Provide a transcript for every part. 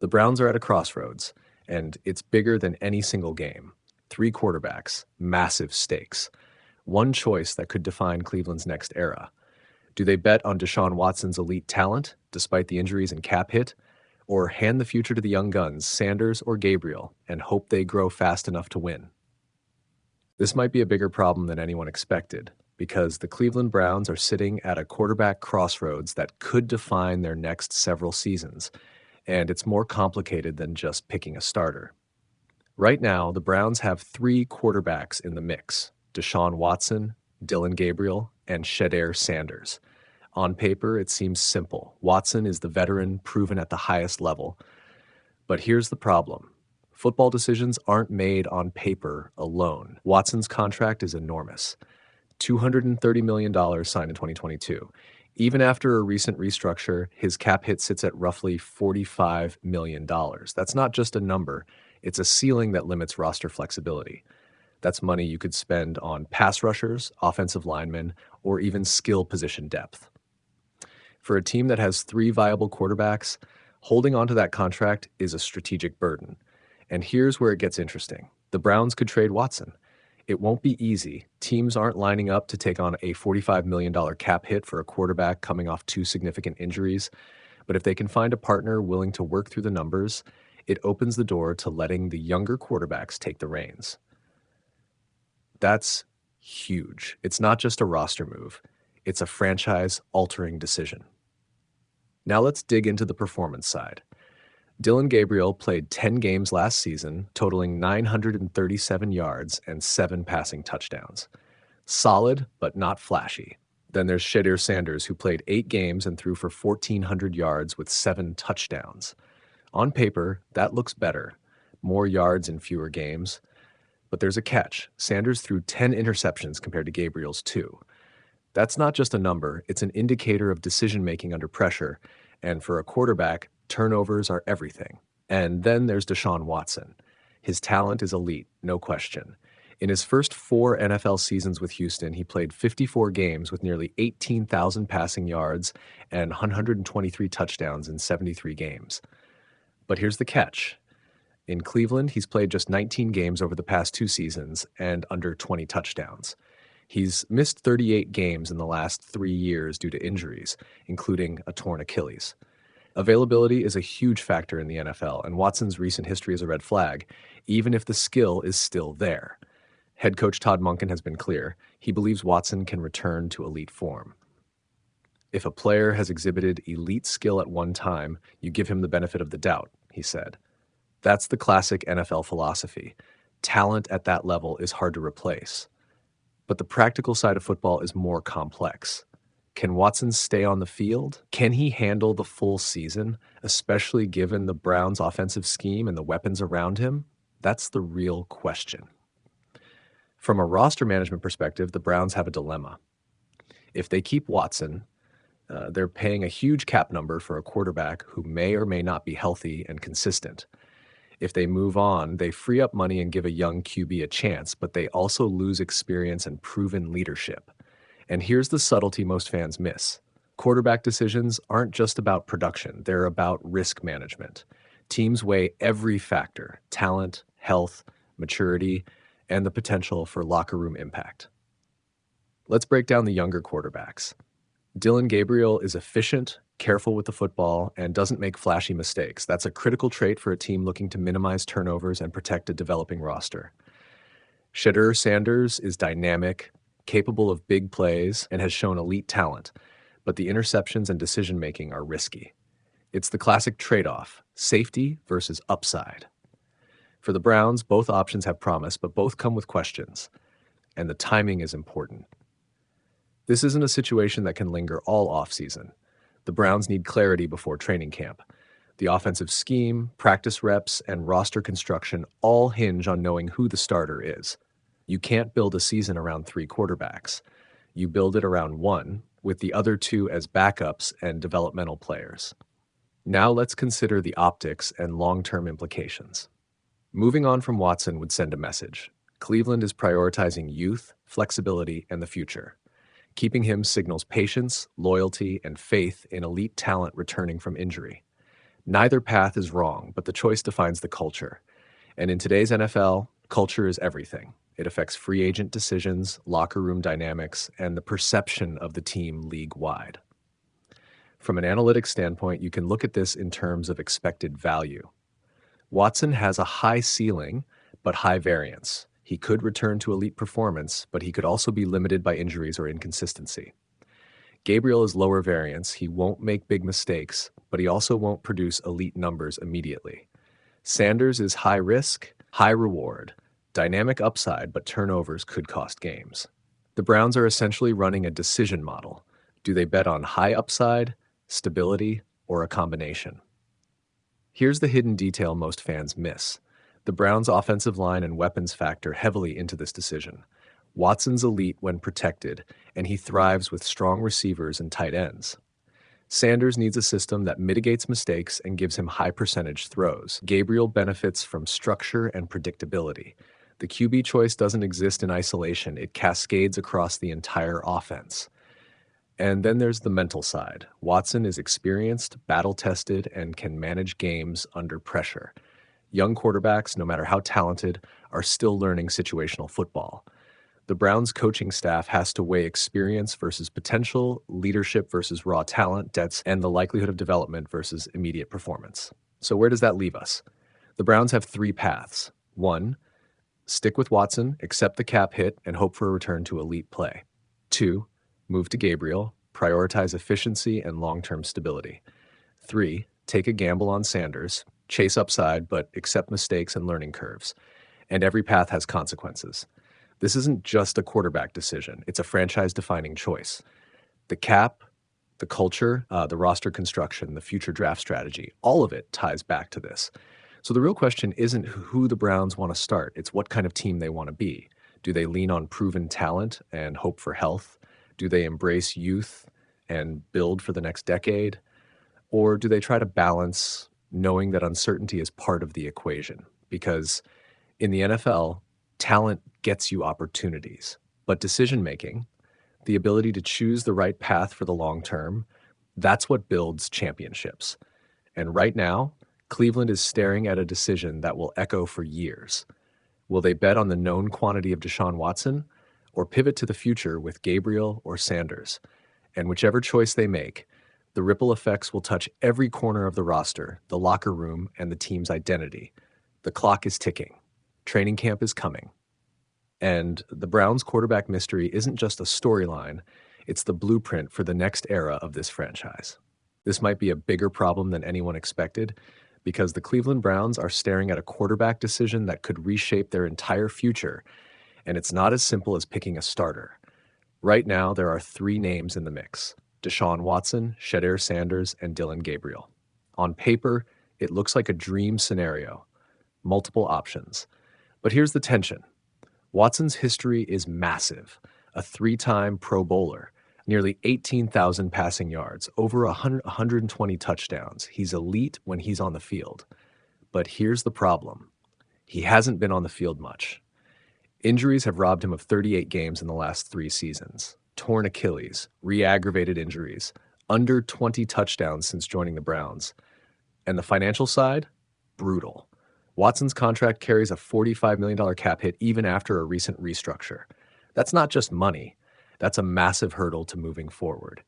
The Browns are at a crossroads, and it's bigger than any single game. Three quarterbacks, massive stakes. One choice that could define Cleveland's next era. Do they bet on Deshaun Watson's elite talent, despite the injuries and cap hit, or hand the future to the young guns, Sanders or Gabriel, and hope they grow fast enough to win? This might be a bigger problem than anyone expected, because the Cleveland Browns are sitting at a quarterback crossroads that could define their next several seasons, and it's more complicated than just picking a starter. Right now, the Browns have three quarterbacks in the mix: Deshaun Watson, Dillon Gabriel, and Shedeur Sanders. On paper, it seems simple. Watson is the veteran proven at the highest level. But here's the problem. Football decisions aren't made on paper alone. Watson's contract is enormous. $230 million signed in 2022. Even after a recent restructure, his cap hit sits at roughly $45 million. That's not just a number, it's a ceiling that limits roster flexibility. That's money you could spend on pass rushers, offensive linemen, or even skill position depth. For a team that has three viable quarterbacks, holding onto that contract is a strategic burden. And here's where it gets interesting. The Browns could trade Watson. It won't be easy. Teams aren't lining up to take on a $45 million cap hit for a quarterback coming off two significant injuries. But if they can find a partner willing to work through the numbers, it opens the door to letting the younger quarterbacks take the reins. That's huge. It's not just a roster move. It's a franchise-altering decision. Now let's dig into the performance side. Dillon Gabriel played 10 games last season, totaling 937 yards and 7 passing touchdowns. Solid, but not flashy. Then there's Shedeur Sanders, who played 8 games and threw for 1,400 yards with 7 touchdowns. On paper, that looks better. More yards in fewer games. But there's a catch. Sanders threw 10 interceptions compared to Gabriel's 2. That's not just a number, it's an indicator of decision-making under pressure, and for a quarterback, turnovers are everything. And then there's Deshaun Watson. His talent is elite, no question. In his first 4 NFL seasons with Houston, he played 54 games with nearly 18,000 passing yards and 123 touchdowns in 73 games. But here's the catch. In Cleveland, he's played just 19 games over the past 2 seasons and under 20 touchdowns. He's missed 38 games in the last 3 years due to injuries, including a torn Achilles. Availability is a huge factor in the NFL, and Watson's recent history is a red flag, even if the skill is still there. Head coach Todd Monken has been clear. He believes Watson can return to elite form. If a player has exhibited elite skill at one time, you give him the benefit of the doubt, he said. That's the classic NFL philosophy. Talent at that level is hard to replace. But the practical side of football is more complex. Can Watson stay on the field? Can he handle the full season, especially given the Browns' offensive scheme and the weapons around him? That's the real question. From a roster management perspective, the Browns have a dilemma. If they keep Watson, they're paying a huge cap number for a quarterback who may or may not be healthy and consistent. If they move on, they free up money and give a young QB a chance, but they also lose experience and proven leadership. And here's the subtlety most fans miss. Quarterback decisions aren't just about production, they're about risk management. Teams weigh every factor: talent, health, maturity, and the potential for locker room impact. Let's break down the younger quarterbacks. Dillon Gabriel is efficient, careful with the football, and doesn't make flashy mistakes. That's a critical trait for a team looking to minimize turnovers and protect a developing roster. Shedeur Sanders is dynamic, capable of big plays, and has shown elite talent, but the interceptions and decision-making are risky. It's the classic trade-off, safety versus upside. For the Browns, both options have promise, but both come with questions, and the timing is important. This isn't a situation that can linger all offseason. The Browns need clarity before training camp. The offensive scheme, practice reps, and roster construction all hinge on knowing who the starter is. You can't build a season around 3 quarterbacks. You build it around one, with the other 2 as backups and developmental players. Now let's consider the optics and long-term implications. Moving on from Watson would send a message. Cleveland is prioritizing youth, flexibility, and the future. Keeping him signals patience, loyalty, and faith in elite talent returning from injury. Neither path is wrong, but the choice defines the culture. And in today's NFL, culture is everything. It affects free agent decisions, locker room dynamics, and the perception of the team league-wide. From an analytics standpoint, you can look at this in terms of expected value. Watson has a high ceiling, but high variance. He could return to elite performance, but he could also be limited by injuries or inconsistency. Gabriel is lower variance. He won't make big mistakes, but he also won't produce elite numbers immediately. Sanders is high risk, high reward, dynamic upside, but turnovers could cost games. The Browns are essentially running a decision model. Do they bet on high upside, stability, or a combination? Here's the hidden detail most fans miss. The Browns' offensive line and weapons factor heavily into this decision. Watson's elite when protected, and he thrives with strong receivers and tight ends. Sanders needs a system that mitigates mistakes and gives him high percentage throws. Gabriel benefits from structure and predictability. The QB choice doesn't exist in isolation, it cascades across the entire offense. And then there's the mental side. Watson is experienced, battle-tested, and can manage games under pressure. Young quarterbacks, no matter how talented, are still learning situational football. The Browns' coaching staff has to weigh experience versus potential, leadership versus raw talent, debts, and the likelihood of development versus immediate performance. So where does that leave us? The Browns have three paths. 1, stick with Watson, accept the cap hit, and hope for a return to elite play. 2, move to Gabriel, prioritize efficiency and long-term stability. 3, take a gamble on Sanders, chase upside, but accept mistakes and learning curves. And every path has consequences. This isn't just a quarterback decision. It's a franchise-defining choice. The cap, the culture, the roster construction, the future draft strategy, all of it ties back to this. So the real question isn't who the Browns want to start. It's what kind of team they want to be. Do they lean on proven talent and hope for health? Do they embrace youth and build for the next decade? Or do they try to balance knowing that uncertainty is part of the equation? Because in the NFL, talent gets you opportunities, but decision-making, the ability to choose the right path for the long term, that's what builds championships. And right now, Cleveland is staring at a decision that will echo for years. Will they bet on the known quantity of Deshaun Watson or pivot to the future with Gabriel or Sanders? And whichever choice they make, the ripple effects will touch every corner of the roster, the locker room, and the team's identity. The clock is ticking. Training camp is coming. And the Browns' quarterback mystery isn't just a storyline, it's the blueprint for the next era of this franchise. This might be a bigger problem than anyone expected, because the Cleveland Browns are staring at a quarterback decision that could reshape their entire future, and it's not as simple as picking a starter. Right now, there are 3 names in the mix: Deshaun Watson, Shedeur Sanders, and Dillon Gabriel. On paper, it looks like a dream scenario. Multiple options. But here's the tension. Watson's history is massive. A 3-time Pro Bowler, nearly 18,000 passing yards, over 120 touchdowns. He's elite when he's on the field. But here's the problem. He hasn't been on the field much. Injuries have robbed him of 38 games in the last 3 seasons. Torn Achilles, re-aggravated injuries, under 20 touchdowns since joining the Browns. And the financial side? Brutal. Watson's contract carries a $45 million cap hit even after a recent restructure. That's not just money. That's a massive hurdle to moving forward.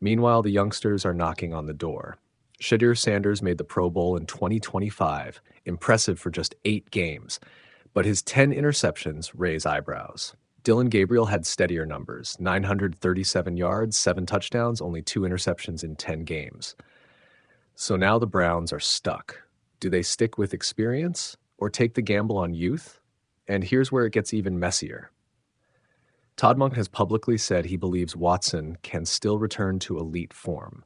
Meanwhile, the youngsters are knocking on the door. Shedeur Sanders made the Pro Bowl in 2025, impressive for just 8 games, but his 10 interceptions raise eyebrows. Dillon Gabriel had steadier numbers, 937 yards, 7 touchdowns, only 2 interceptions in 10 games. So now the Browns are stuck. Do they stick with experience or take the gamble on youth? And here's where it gets even messier. Todd Monken has publicly said he believes Watson can still return to elite form.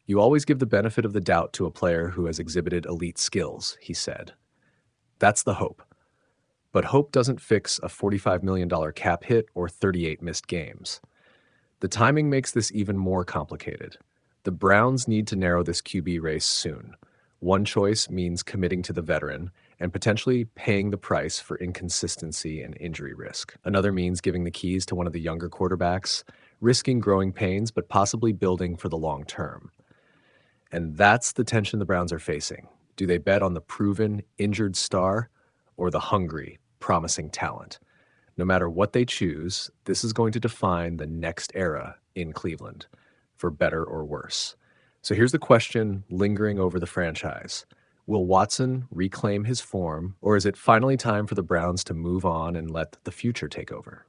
You always give the benefit of the doubt to a player who has exhibited elite skills, he said. That's the hope. But hope doesn't fix a $45 million cap hit or 38 missed games. The timing makes this even more complicated. The Browns need to narrow this QB race soon. One choice means committing to the veteran and potentially paying the price for inconsistency and injury risk. Another means giving the keys to one of the younger quarterbacks, risking growing pains but possibly building for the long term. And that's the tension the Browns are facing. Do they bet on the proven, injured star or the hungry, promising talent? No matter what they choose, this is going to define the next era in Cleveland, for better or worse. So here's the question lingering over the franchise. Will Watson reclaim his form, or is it finally time for the Browns to move on and let the future take over?